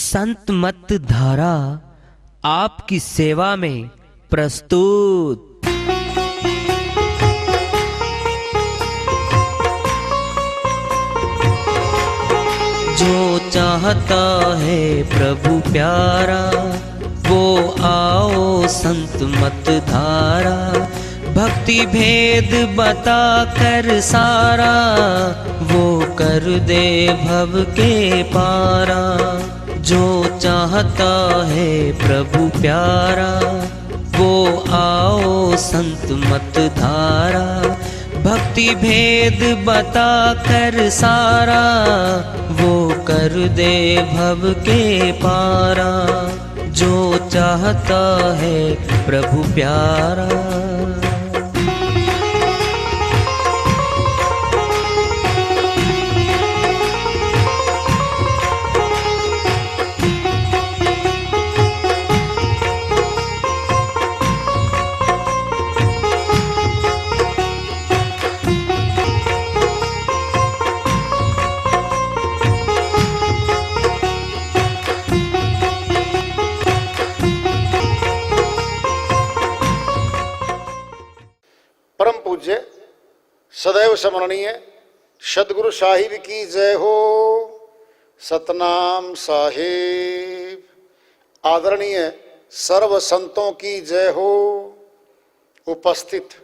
संत मत धारा आपकी सेवा में प्रस्तुत। जो चाहता है प्रभु प्यारा वो आओ संत मत धारा। भक्ति भेद बता कर सारा वो कर दे भव के पारा। जो चाहता है प्रभु प्यारा वो आओ संत मत धारा। भक्ति भेद बता कर सारा वो कर दे भव के पारा। जो चाहता है प्रभु प्यारा। परम पूज्य सदैव स्मरणीय सदगुरु साहिब की जय हो। सतनाम साहिब। आदरणीय सर्व संतों की जय हो। उपस्थित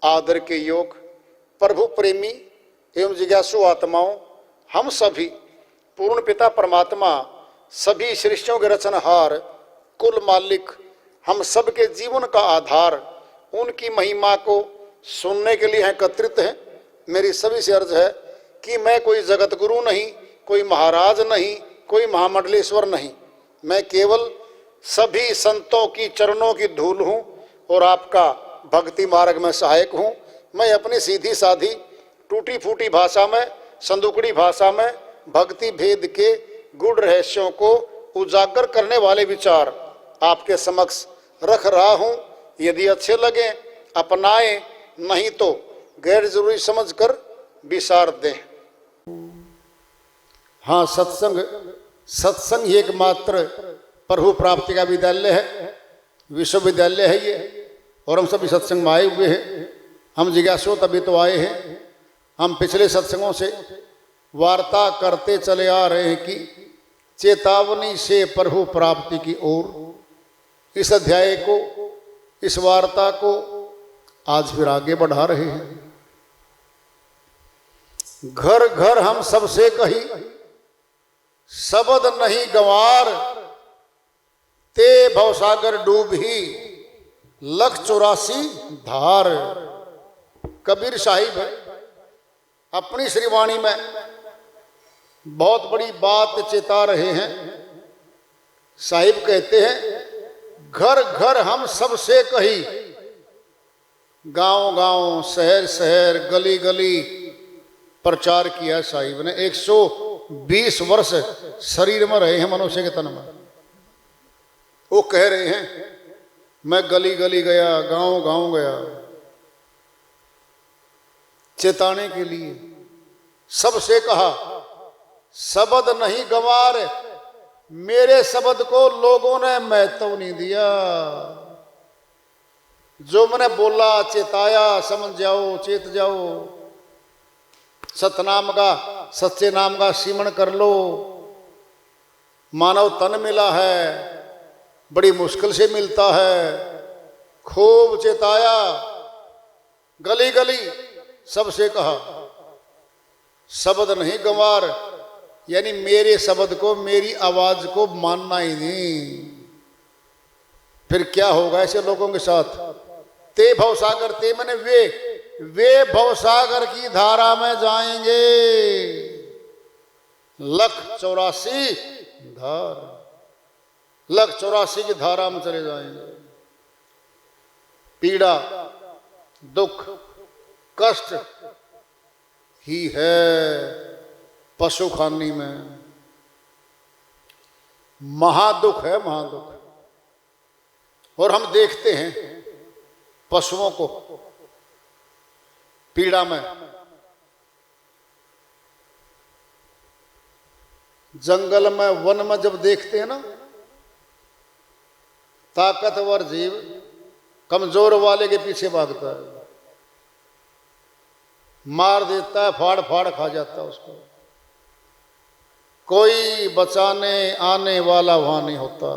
आदर के योग प्रभु प्रेमी एवं जिज्ञासु आत्माओं, हम सभी पूर्ण पिता परमात्मा सभी सृष्टियों के रचनहार कुल मालिक हम सबके जीवन का आधार उनकी महिमा को सुनने के लिए एकत्रित हैं। मेरी सभी से अर्ज है कि मैं कोई जगत गुरु नहीं, कोई महाराज नहीं, कोई महामंडलेश्वर नहीं। मैं केवल सभी संतों की चरणों की धूल हूँ और आपका भक्ति मार्ग में सहायक हूँ। मैं अपनी सीधी साधी टूटी फूटी भाषा में, संदुकड़ी भाषा में भक्ति भेद के गूढ़ रहस्यों को उजागर करने वाले विचार आपके समक्ष रख रहा हूँ। यदि अच्छे लगे अपनाएं, नहीं तो गैर जरूरी समझकर विसार दें। हाँ, सत्संग ही एकमात्र प्रभु प्राप्ति का विद्यालय है, विश्वविद्यालय है ये। और हम सभी सत्संग में आए हुए हैं। हम जिज्ञासु तभी तो आए हैं। हम पिछले सत्संगों से वार्ता करते चले आ रहे हैं कि चेतावनी से प्रभु प्राप्ति की ओर। इस अध्याय को, इस वार्ता को आज फिर आगे बढ़ा रहे हैं। घर घर हम सबसे कही शब्द नहीं गंवार, ते भवसागर डूब ही 184 धार। कबीर साहिब अपनी श्रीवाणी में बहुत बड़ी बात चेता रहे हैं। साहिब कहते हैं घर घर हम सबसे कही, गांव गांव शहर शहर गली गली प्रचार किया साहिब ने। 120 वर्ष शरीर में रहे हैं मनुष्य के तन में। वो कह रहे हैं मैं गली गली गया, गांव गांव गया, चेताने के लिए। सबसे कहा शब्द नहीं गंवार, मेरे शब्द को लोगों ने महत्व नहीं दिया। जो मैंने बोला चेताया, समझ जाओ, चेत जाओ, सतनाम का, सच्चे नाम का सिमरण कर लो। मानव तन मिला है, बड़ी मुश्किल से मिलता है। खूब चेताया, गली गली सबसे कहा शब्द नहीं गंवार, यानी मेरे शब्द को, मेरी आवाज को मानना ही नहीं। फिर क्या होगा ऐसे लोगों के साथ? ते भवसागर, ते मैंने वे भवसागर की धारा में जाएंगे। 184 धार, 184 की धारा में चले जाएंगे। पीड़ा, दुख, कष्ट ही है पशु खानी में। महादुख है, महादुख। और हम देखते हैं पशुओं को पीड़ा में। जंगल में वन में जब देखते हैं ना, ताकतवर जीव कमजोर वाले के पीछे भागता है, मार देता है, फाड़ फाड़ खा जाता है उसको, कोई बचाने आने वाला वहां नहीं होता।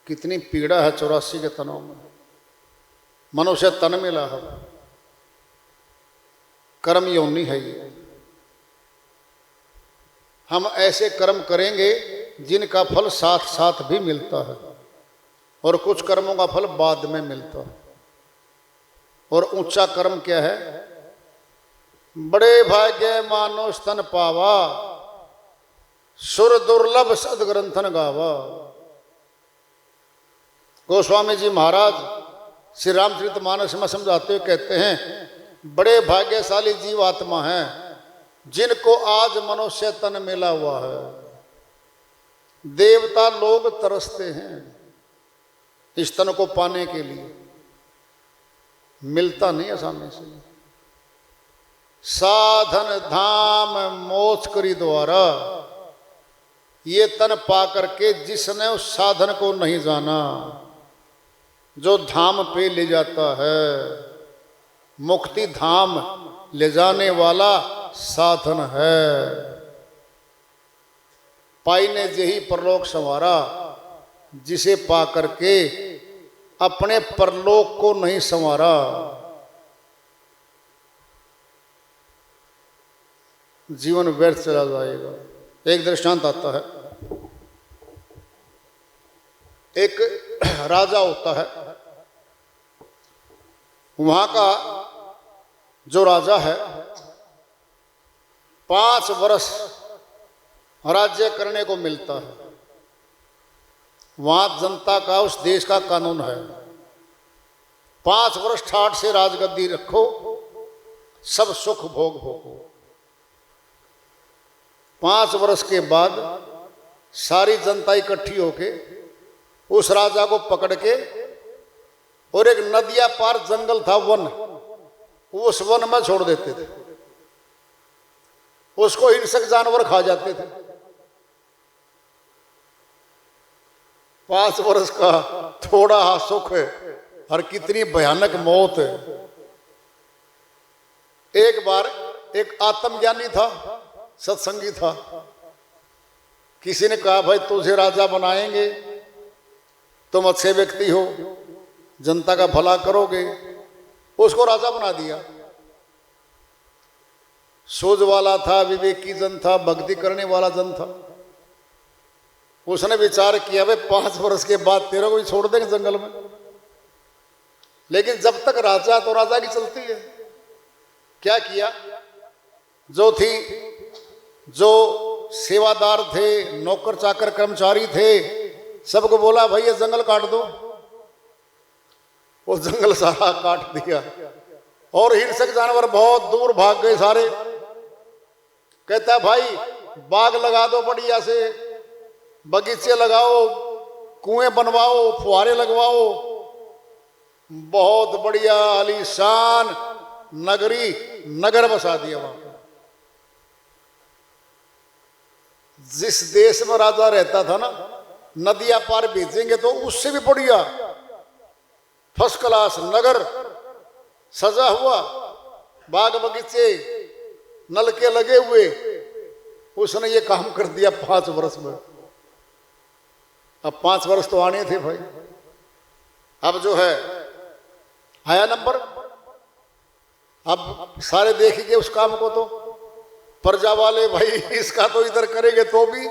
कितनी पीड़ा है 84 के तनों में, मनुष्य तन मिला है, कर्म योनि है ये। हम ऐसे कर्म करेंगे जिनका फल साथ साथ भी मिलता है, और कुछ कर्मों का फल बाद में मिलता है। और ऊंचा कर्म क्या है? बड़े भाग्य मानो स्तन पावा, सुर दुर्लभ सदग्रंथन गावा। गोस्वामी जी महाराज श्री रामचरितमानस में समझाते हुए कहते हैं, बड़े भाग्यशाली जीव आत्मा हैं जिनको आज मनुष्य तन मिला हुआ है। देवता लोग तरसते हैं इस तन को पाने के लिए, मिलता नहीं आसानी से। साधन धाम मोक्ष करी द्वारा, ये तन पा करके जिसने उस साधन को नहीं जाना, जो धाम पे ले जाता है, मुक्ति धाम ले जाने वाला साधन है। पाई ने जेही परलोक संवारा, जिसे पा करके अपने परलोक को नहीं संवारा। जीवन व्यर्थ चला जाएगा। एक दृष्टांत आता है, एक राजा होता है, वहां का जो राजा है 5 वर्ष राज्य करने को मिलता है। वहां जनता का, उस देश का कानून है 5 वर्ष ठाठ से राजगद्दी रखो, सब सुख भोग भोगो। 5 वर्ष के बाद सारी जनता इकट्ठी होके उस राजा को पकड़ के, और एक नदिया पार जंगल था, वन, उस वन में छोड़ देते थे। उसको हिंसक जानवर खा जाते थे। 5 वर्ष का थोड़ा हा सुख है और कितनी भयानक मौत है। एक बार एक आत्मज्ञानी था, सत्संगी था, किसी ने कहा भाई तुझे राजा बनाएंगे, तुम अच्छे व्यक्ति हो, जनता का भला करोगे। उसको राजा बना दिया। सोच वाला था, विवेकी जन था, भक्ति करने वाला जन था। उसने विचार किया भाई 5 वर्ष के बाद तेरे को भी छोड़ देंगे जंगल में, लेकिन जब तक राजा तो राजा की चलती है। क्या किया? जो सेवादार थे, नौकर चाकर कर्मचारी थे, सबको बोला भाई ये जंगल काट दो। वो जंगल सारा काट दिया और हिंसक जानवर बहुत दूर भाग गए सारे। कहता है भाई बाग लगा दो, बढ़िया से बगीचे लगाओ, कुएं बनवाओ, फुहारे लगवाओ, बहुत बढ़िया आलीशान नगरी नगर बसा दिया वहां पर। जिस देश में राजा रहता था ना, नदियां पार भेजेंगे तो उससे भी बढ़िया फर्स्ट क्लास नगर सजा हुआ, बाग बगीचे, नलके लगे हुए। उसने ये काम कर दिया 5 वर्ष में। अब 5 वर्ष तो आने थे भाई। अब जो है आया नंबर। अब सारे देखेंगे उस काम को, तो प्रजा वाले भाई इसका तो इधर करेंगे तो भी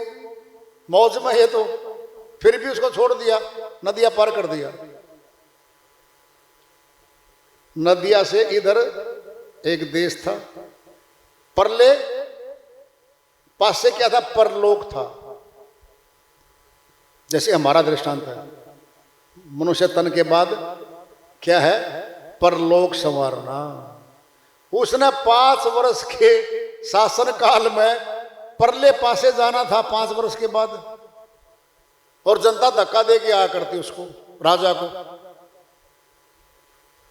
मौज में है, तो फिर भी उसको छोड़ दिया, नदियां पार कर दिया। नदिया से इधर एक देश था, परले पास से क्या था? परलोक था। जैसे हमारा दृष्टांत है, मनुष्य तन के बाद क्या है? परलोक संवारना। उसने 5 वर्ष के शासन काल में परले पासे जाना था 5 वर्ष के बाद, और जनता धक्का दे के आया करती उसको, राजा को।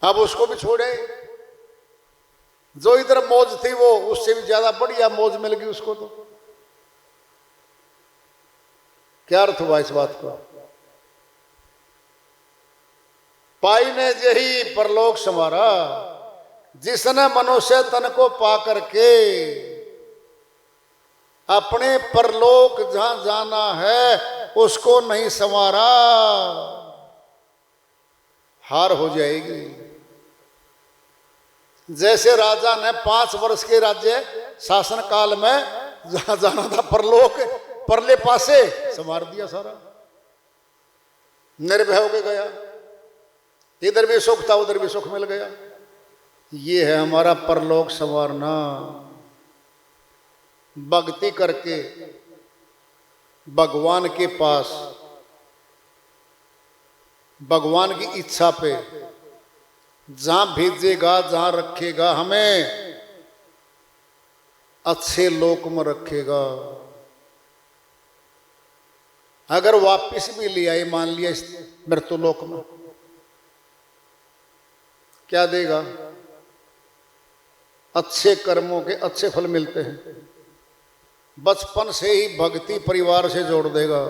अब उसको भी छोड़े। जो इधर मौज थी वो उससे भी ज्यादा बढ़िया मौज मिल गई उसको। तो क्या अर्थ हुआ इस बात को? पाई ने यही परलोक संवारा, जिसने मनुष्य तन को पा करके अपने परलोक जहां जाना है उसको नहीं संवारा, हार हो जाएगी। जैसे राजा ने 5 वर्ष के राज्य शासन काल में जहां जाना था परलोक, परले पासे संवार दिया सारा, निर्भय होके गया, इधर भी सुख था उधर भी सुख मिल गया। ये है हमारा परलोक संवारना। भक्ति करके भगवान के पास, भगवान की इच्छा पे जहां भेजेगा, जहां रखेगा, हमें अच्छे लोक में रखेगा। अगर वापिस भी ले आए मान लिया इस मृत्युलोक में, क्या देगा? अच्छे कर्मों के अच्छे फल मिलते हैं। बचपन से ही भक्ति परिवार से जोड़ देगा।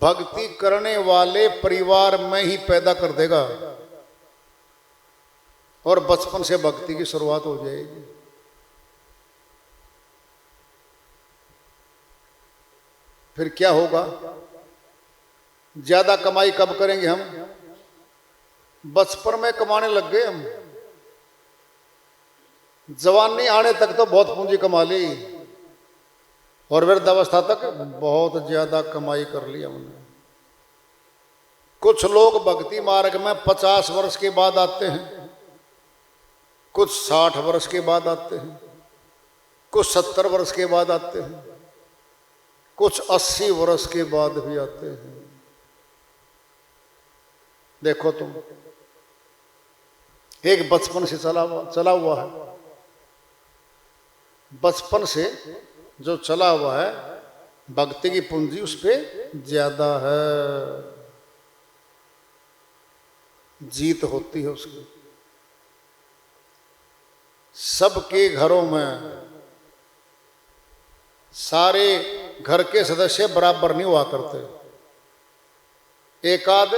भक्ति करने वाले परिवार में ही पैदा कर देगा और बचपन से भक्ति की शुरुआत हो जाएगी। फिर क्या होगा? ज्यादा कमाई कब करेंगे हम? बचपन में कमाने लग गए हम, जवानी आने तक तो बहुत पूंजी कमा ली और वृद्धावस्था तक बहुत ज्यादा कमाई कर ली हमने। कुछ लोग भक्ति मार्ग में 50 वर्ष के बाद आते हैं, कुछ 60 वर्ष के बाद आते हैं, कुछ 70 वर्ष के बाद आते हैं, कुछ 80 वर्ष के बाद भी आते हैं। देखो तुम, एक बचपन से चला हुआ है, बचपन से जो चला हुआ है भक्ति की पूंजी उस पर ज्यादा है, जीत होती है उसकी। सबके घरों में सारे घर के सदस्य बराबर नहीं हुआ करते। एक आध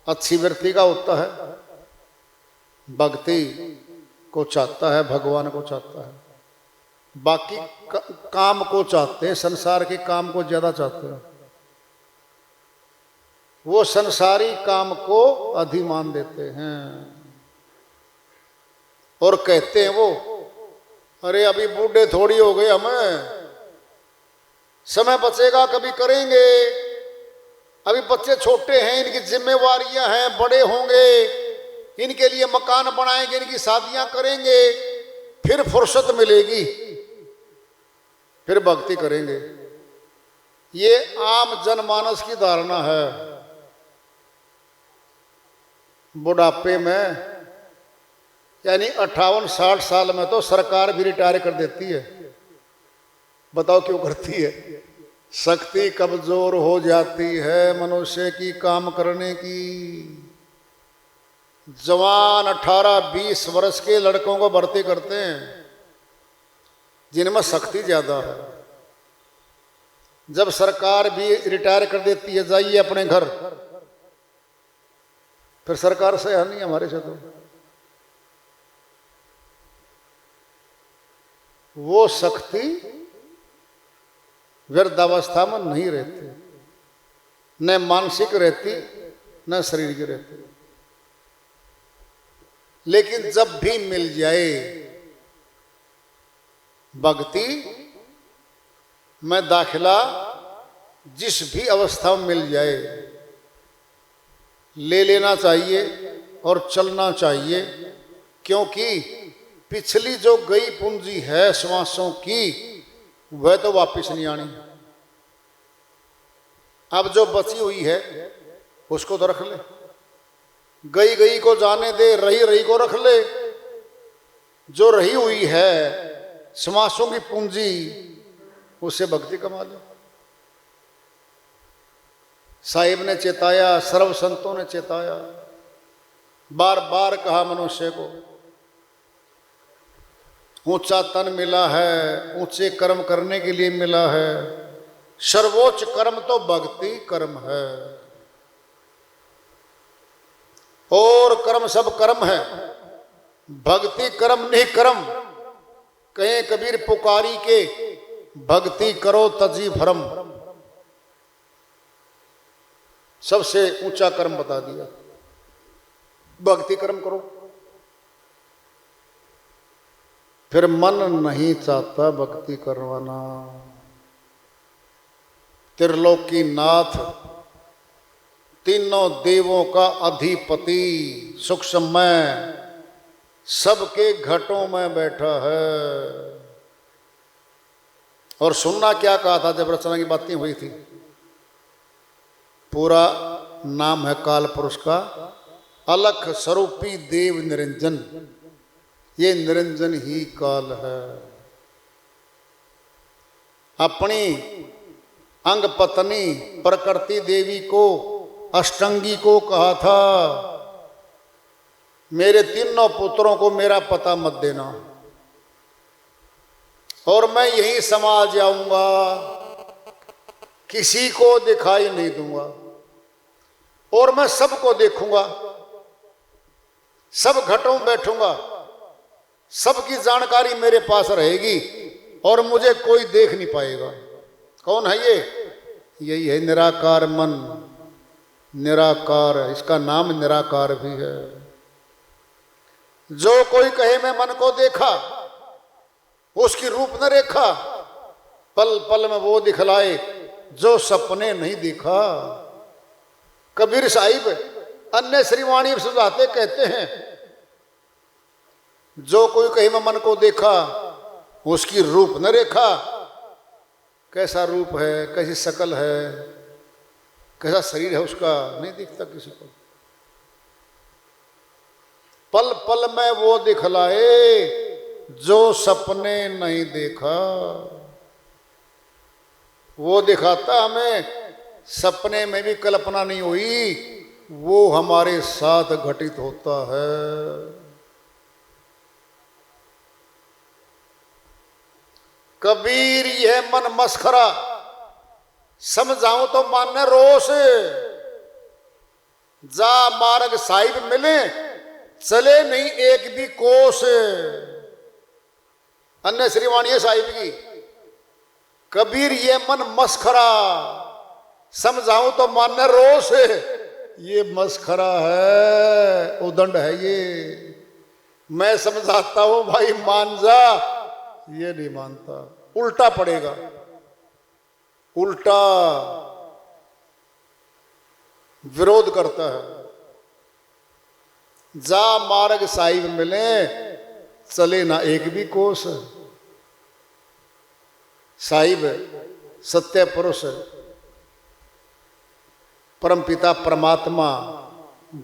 अच्छी वृत्ति का होता है, भक्ति को चाहता है, भगवान को चाहता है, बाकी काम को चाहते हैं, संसार के काम को ज्यादा चाहते हैं। वो संसारी काम को अधिमान देते हैं और कहते हैं वो, अरे अभी बूढ़े थोड़ी हो गए हमें, समय बचेगा कभी करेंगे, अभी बच्चे छोटे हैं, इनकी जिम्मेवारियां हैं, बड़े होंगे, इनके लिए मकान बनाएंगे, इनकी शादियां करेंगे, फिर फुर्सत मिलेगी, फिर भक्ति करेंगे। ये आम जनमानस की धारणा है। बुढ़ापे में यानी 58-60 साल में तो सरकार भी रिटायर कर देती है। बताओ क्यों करती है? शक्ति कमजोर हो जाती है मनुष्य की काम करने की। जवान 18-20 वर्ष के लड़कों को भर्ती करते हैं जिनमें शक्ति ज्यादा है। जब सरकार भी रिटायर कर देती है, जाइए अपने घर, फिर सरकार से नहीं, हमारे से तो वो शक्ति वृद्धावस्था में नहीं रहती, न मानसिक रहती न शरीर की रहती। लेकिन जब भी मिल जाए भक्ति में दाखिला, जिस भी अवस्था में मिल जाए, ले लेना चाहिए और चलना चाहिए, क्योंकि पिछली जो गई पूंजी है श्वासों की, वह तो वापस नहीं आनी। अब जो बची हुई है उसको तो रख ले, गई गई को जाने दे, रही रही को रख ले। जो रही हुई है श्वासों की पूंजी, उससे भक्ति कमा ले। साहिब ने चेताया, सर्व संतों ने चेताया, बार बार कहा मनुष्य को, ऊंचा तन मिला है, ऊंचे कर्म करने के लिए मिला है। सर्वोच्च कर्म तो भक्ति कर्म है, और कर्म सब कर्म है, भक्ति कर्म नहीं कर्म। कहे कबीर पुकारी के, भक्ति करो तजी भरम। सबसे ऊंचा कर्म बता दिया, भक्ति कर्म करो। फिर मन नहीं चाहता भक्ति करवाना। त्रिलोकी नाथ, तीनों देवों का अधिपति, सूक्ष्ममय, सबके घटों में बैठा है। और सुनना क्या कहा था जब रचना की बातें हुई थी। पूरा नाम है काल पुरुष का, अलख स्वरूपी देव निरंजन। ये निरंजन ही काल है। अपनी अंग पत्नी प्रकृति देवी को, अष्टंगी को कहा था, मेरे तीनों पुत्रों को मेरा पता मत देना, और मैं यहीं समा जाऊंगा, किसी को दिखाई नहीं दूंगा, और मैं सबको देखूंगा, सब घटों में बैठूंगा, सबकी जानकारी मेरे पास रहेगी, और मुझे कोई देख नहीं पाएगा। कौन है ये? यही है निराकार मन। निराकार, इसका नाम निराकार भी है। जो कोई कहे मैं मन को देखा, उसकी रूप न रेखा, पल पल में वो दिखलाए जो सपने नहीं देखा। कबीर साहिब अन्य श्रीवाणी सुझाते कहते हैं, जो कोई कहे मैं मन को देखा, उसकी रूप न रेखा। कैसा रूप है, कैसी शकल है, कैसा शरीर है उसका, नहीं दिखता किसी को। पल पल में वो दिखलाए जो सपने नहीं देखा। वो दिखाता हमें, सपने में भी कल्पना नहीं हुई, वो हमारे साथ घटित होता है। कबीर यह मन मस्खरा, समझाऊं तो माने रोष। जा मार्ग साहिब मिले, चले नहीं एक भी कोस। अन्य श्रीवाणी साहिब की, कबीर ये मन मस्खरा, समझाऊं तो माने रोष। ये मस्खरा है, उदंड है ये। मैं समझाता हूं भाई मान जा, ये नहीं मानता, उल्टा पड़ेगा, उल्टा विरोध करता है। जा मार्ग साहिब मिले, चले ना एक भी कोस। साहिब सत्य पुरुष, परमपिता परमात्मा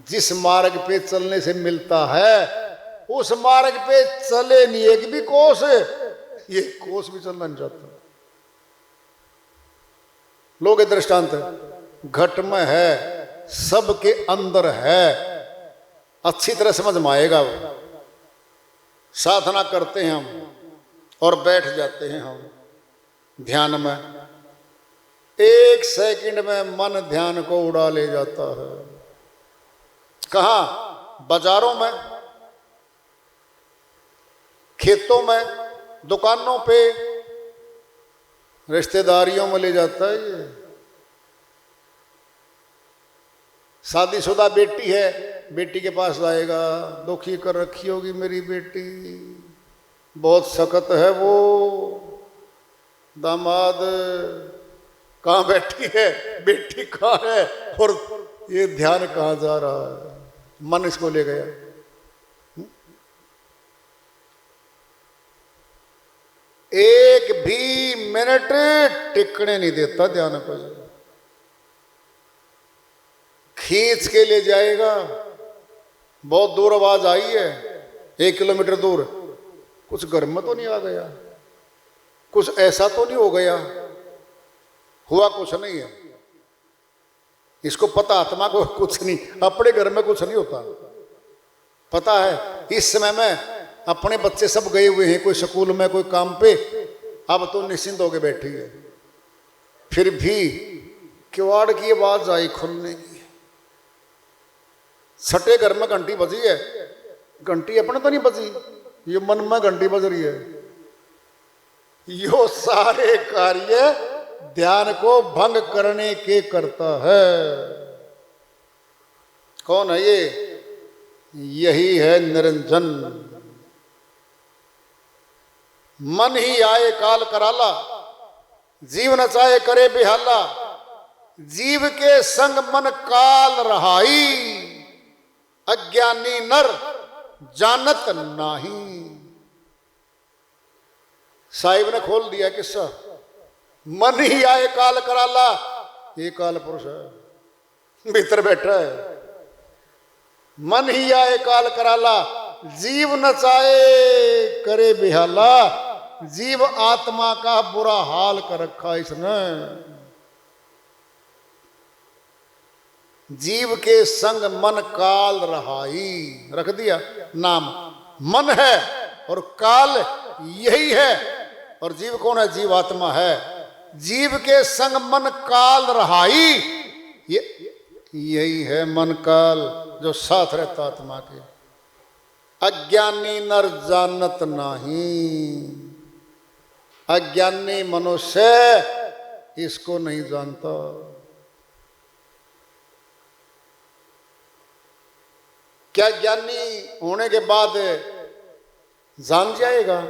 जिस मार्ग पे चलने से मिलता है, उस मार्ग पे चले नहीं एक भी कोस। ये कोस भी चलना नहीं चाहता। लोग ये दृष्टांत घट में है, सबके अंदर है, अच्छी तरह समझ में आएगा। वो साधना करते हैं हम और बैठ जाते हैं हम ध्यान में, एक सेकंड में मन ध्यान को उड़ा ले जाता है। कहाँ? बाजारों में, खेतों में, दुकानों पे, रिश्तेदारियों में ले जाता है। ये शादीशुदा बेटी है, बेटी के पास जाएगा, दुखी कर रखी होगी मेरी बेटी, बहुत सख्त है वो, दामाद कहाँ बैठी है, बेटी कहाँ है, और ये ध्यान कहाँ जा रहा है, मन इसको ले गया। एक भी मिनट टिकने नहीं देता ध्यान को, खींच के ले जाएगा। बहुत दूर आवाज आई है, 1 किलोमीटर दूर, कुछ घर में तो नहीं आ गया, कुछ ऐसा तो नहीं हो गया, हुआ कुछ नहीं है। इसको पता, आत्मा को कुछ नहीं, अपने घर में कुछ नहीं होता। पता है इस समय में अपने बच्चे सब गए हुए हैं, कोई स्कूल में कोई काम पे, अब तो निश्चिंत होकर बैठी है। फिर भी किवाड़ की आवाज आई खुलने की, सटे घर में घंटी बजी है। घंटी अपने तो नहीं बजी, ये मन में घंटी बज रही है। यो सारे कार्य ध्यान को भंग करने के करता है। कौन है ये? यही है निरंजन। मन ही आए काल कराला, जीव नचाए करे बेहाला, जीव के संग मन काल रहाई, अज्ञानी नर जानत नाही। साहिब ने खोल दिया किस्सा। मन ही आए काल कराला, ये काल पुरुष है, भीतर बैठा है। मन ही आए काल कराला, जीव नचाए करे बेहाला, जीव आत्मा का बुरा हाल कर रखा इसने। जीव के संग मन काल रहाई, रख दिया नाम। मन है और काल यही है, और जीव कौन है? जीव आत्मा है। जीव के संग मन काल रहाई, यही है मन काल जो साथ रहता आत्मा के। अज्ञानी नर जानत नहीं, अज्ञानी मनुष्य इसको नहीं जानता। क्या ज्ञानी होने के बाद जान जाएगा?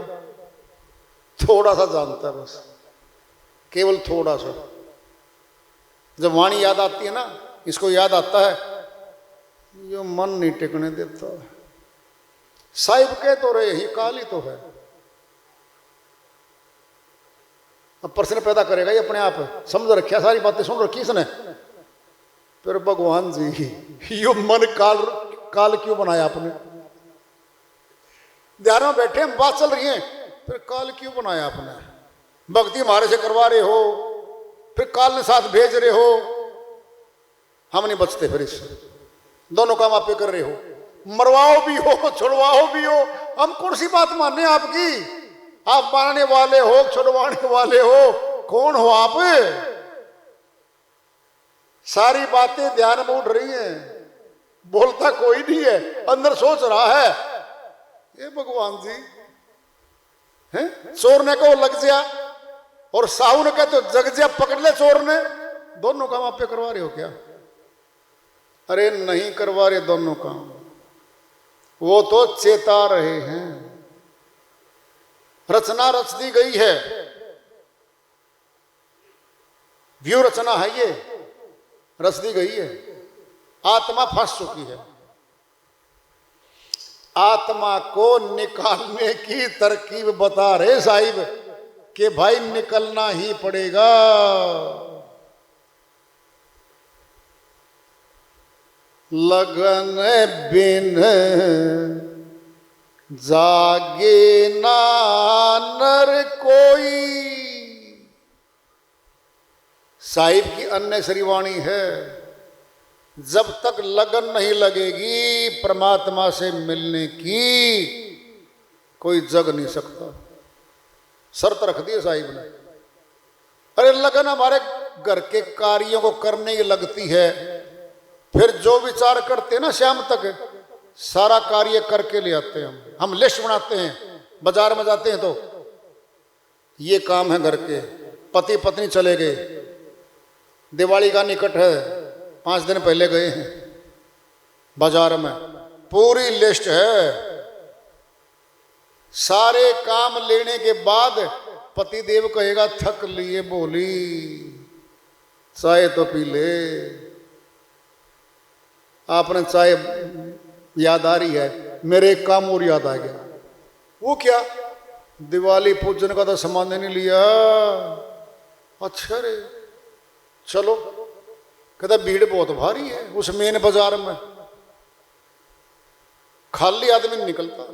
थोड़ा सा जानता है बस, केवल थोड़ा सा। जब वाणी याद आती है ना, इसको याद आता है, ये मन नहीं टिकने देता। साहिब के तो रहे ही काल ही तो है। अब प्रश्न पैदा करेगा ये अपने आप, समझ रखा, सारी बातें सुन रखी इसने। फिर भगवान जी, यो मन काल काल क्यों बनाया आपने? ध्यान में बैठे हम, बात चल रही है, फिर काल क्यों बनाया आपने? भक्ति हमारे से करवा रहे हो, फिर काल ने साथ भेज रहे हो, हम नहीं बचते फिर इससे। दोनों काम आप पे कर रहे हो, मरवाओ भी हो छुड़वाओ भी हो, हम कौन सी बात माने आपकी? आप मारने वाले हो, छुड़वाने वाले हो, कौन हो आप? सारी बातें ध्यान में उठ रही हैं, बोलता कोई नहीं है, अंदर सोच रहा है। ये भगवान जी हैं? चोर ने कहो लग जा, और साहू ने कहते हो जग जा, पकड़ ले चोर ने। दोनों काम आप पे करवा रहे हो क्या? अरे नहीं करवा रहे दोनों काम, वो तो चेता रहे हैं। रचना रच दी गई है, व्यू रचना है, ये रच दी गई है। आत्मा फंस चुकी है। आत्मा को निकालने की तरकीब बता रहे साहिब कि भाई निकलना ही पड़ेगा। लगन बिन जागे ना नर कोई, साहिब की अन्य श्रीवाणी है। जब तक लगन नहीं लगेगी परमात्मा से मिलने की, कोई जग नहीं सकता। शर्त रख दी साहिब ने। अरे लगन हमारे घर के कार्यों को करने की लगती है, फिर जो विचार करते हैं ना शाम तक, सारा कार्य करके ले आते हैं। हम लिस्ट बनाते हैं, बाजार में जाते हैं तो ये काम है घर के, पति पत्नी चले गए, दिवाली का निकट है, 5 दिन पहले गए हैं बाजार में, पूरी लिस्ट है। सारे काम लेने के बाद पतिदेव कहेगा थक लिए बोली, चाय तो पी ले। आपने चाय याद आ रही है, मेरे एक काम और याद आ गया। वो क्या? दिवाली पूजन का तो सामान नहीं लिया। अच्छा रे, चलो। कहता भीड़ बहुत भारी है उस मेन बाजार में, खाली आदमी नहीं निकलता,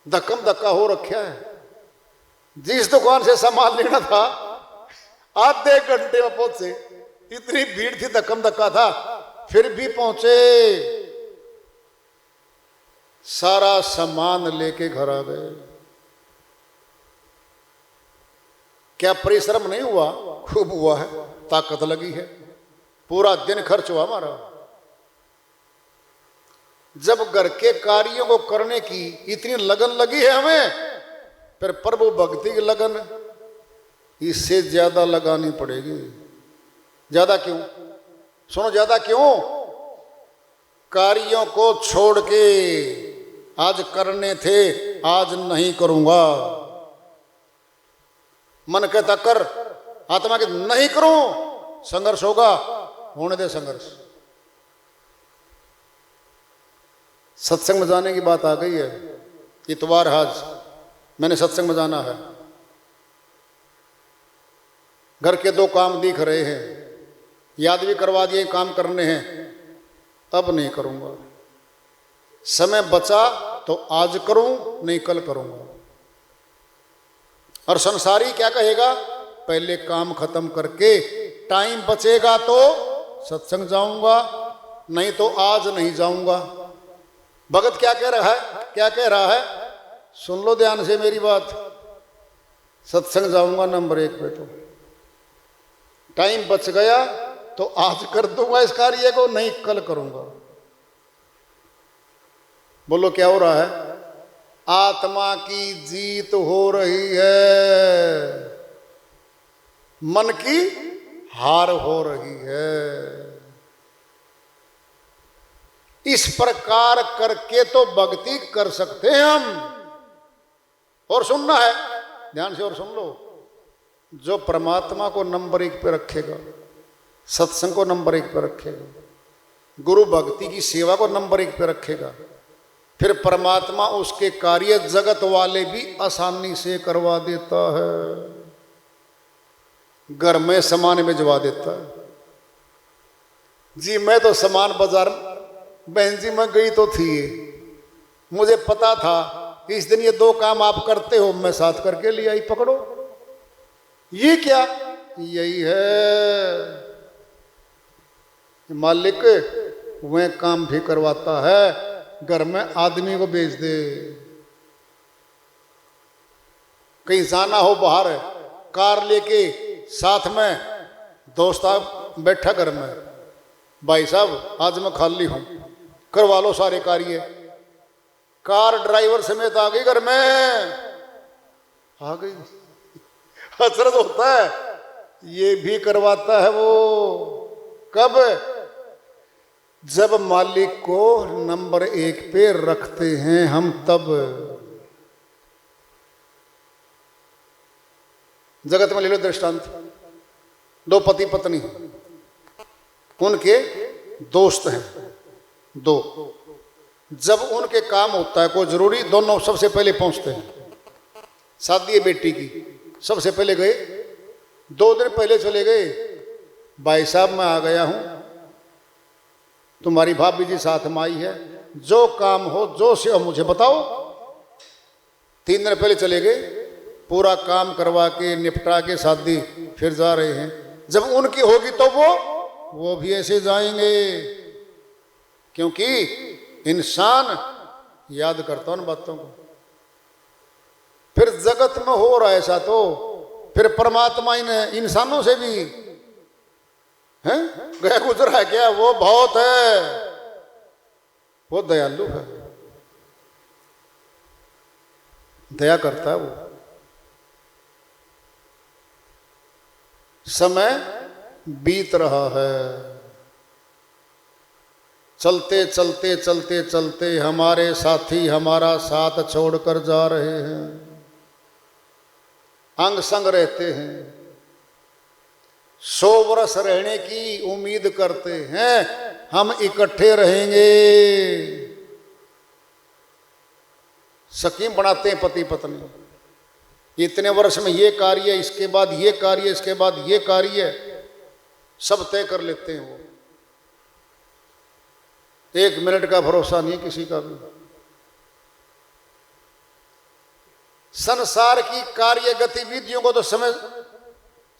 धक्कम धक्का हो रखा है। जिस दुकान से सामान लेना था आधे घंटे में पहुंचे, इतनी भीड़ थी, धक्कम धक्का था, फिर भी पहुंचे। सारा सामान लेके घर आ गए। क्या परिश्रम नहीं हुआ? खूब हुआ है, ताकत लगी है, पूरा दिन खर्च हुआ हमारा। जब घर के कार्यों को करने की इतनी लगन लगी है हमें, फिर प्रभु भक्ति की लगन इससे ज्यादा लगानी पड़ेगी। ज्यादा क्यों? सुनो, ज्यादा क्यों? कार्यों को छोड़ के आज करने थे, आज नहीं करूंगा। मन कहता कर, आत्मा के नहीं करूं, संघर्ष होगा, होने दे संघर्ष। सत्संग में जाने की बात आ गई है। इतवार आज मैंने सत्संग में जाना है। घर के 2 काम दिख रहे हैं, याद भी करवा दिए काम करने हैं, अब नहीं करूंगा। समय बचा तो आज करूं, नहीं कल करूंगा। और संसारी क्या कहेगा? पहले काम खत्म करके टाइम बचेगा तो सत्संग जाऊंगा, नहीं तो आज नहीं जाऊंगा। भगत क्या कह रहा है? क्या कह रहा है? सुन लो ध्यान से मेरी बात। सत्संग जाऊंगा नंबर 1 पे, तो टाइम बच गया तो आज कर दूंगा इस कार्य को, नहीं कल करूंगा। बोलो क्या हो रहा है? आत्मा की जीत हो रही है, मन की हार हो रही है। इस प्रकार करके तो भक्ति कर सकते हैं हम। और सुनना है ध्यान से, और सुन लो। जो परमात्मा को नंबर 1 पे रखेगा, सत्संग को नंबर 1 पे रखेगा, गुरु भक्ति की सेवा को नंबर 1 पे रखेगा, फिर परमात्मा उसके कार्य जगत वाले भी आसानी से करवा देता है। घर में सामान भिजवा देता है। जी मैं तो सामान बाजार, बहन जी मैं गई तो थी, मुझे पता था इस दिन ये 2 काम आप करते हो, मैं साथ करके ले आई, पकड़ो। ये क्या? यही है मालिक, वह काम भी करवाता है। घर में आदमी को भेज दे, कहीं जाना हो बाहर, कार लेके साथ में दोस्त बैठा घर में, भाई साहब आज मैं खाली हूं, करवा लो सारे कार्य। कार ड्राइवर समेत आ गई घर में, आ गई। हसरत होता है, ये भी करवाता है वो। कब? जब मालिक को नंबर 1 पे रखते हैं हम, तब। जगत में ले लो दृष्टांत। 2 पति पत्नी, उनके दोस्त हैं 2। जब उनके काम होता है कोई जरूरी, दोनों सबसे पहले पहुंचते हैं। शादी है बेटी की, सबसे पहले गए। 2 दिन पहले चले गए, भाई साहब मैं आ गया हूं, तुम्हारी भाभी जी साथ में आई है, जो काम हो जो से हो मुझे बताओ। 3 दिन पहले चले गए, पूरा काम करवा के निपटा के शादी फिर जा रहे हैं। जब उनकी होगी तो वो भी ऐसे जाएंगे, क्योंकि इंसान याद करता उन बातों को। फिर जगत में हो रहा है ऐसा, तो फिर परमात्मा इन इंसानों से भी है गया गुजरा है क्या? वो बहुत है, वो दयालु है, दया करता है वो। समय बीत रहा है, चलते चलते चलते चलते हमारे साथी हमारा साथ छोड़कर जा रहे हैं, अंग संग रहते हैं, 100 वर्ष रहने की उम्मीद करते हैं, हम इकट्ठे रहेंगे। स्कीम बनाते हैं पति पत्नी, इतने वर्ष में ये कार्य, इसके बाद ये कार्य, इसके बाद ये कार्य, सब तय कर लेते हैं वो। 1 मिनट का भरोसा नहीं किसी का भी। संसार की कार्य गतिविधियों को तो समय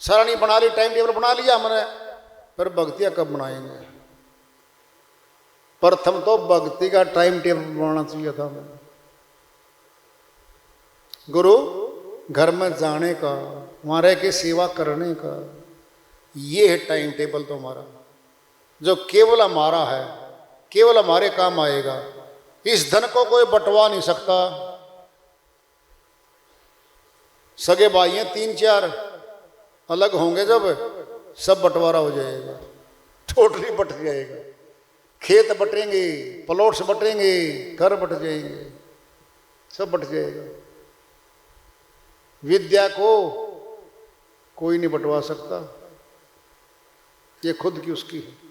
सारणी बना ली, टाइम टेबल बना लिया हमने, पर भक्तियां कब बनाएंगे? प्रथम तो भक्ति का टाइम टेबल बनाना चाहिए था मैं। गुरु घर में जाने का, वहां रह के सेवा करने का, ये है टाइम टेबल तो हमारा, जो केवल हमारा है, केवल हमारे काम आएगा। इस धन को कोई बंटवा नहीं सकता। सगे भाई हैं 3-4, अलग होंगे जब सब बंटवारा हो जाएगा, टोटली बट जाएगा। खेत बटेंगे, प्लॉट्स बटेंगे, घर बट जाएंगे, सब बट जाएगा। विद्या को कोई नहीं बंटवा सकता, ये खुद की उसकी है।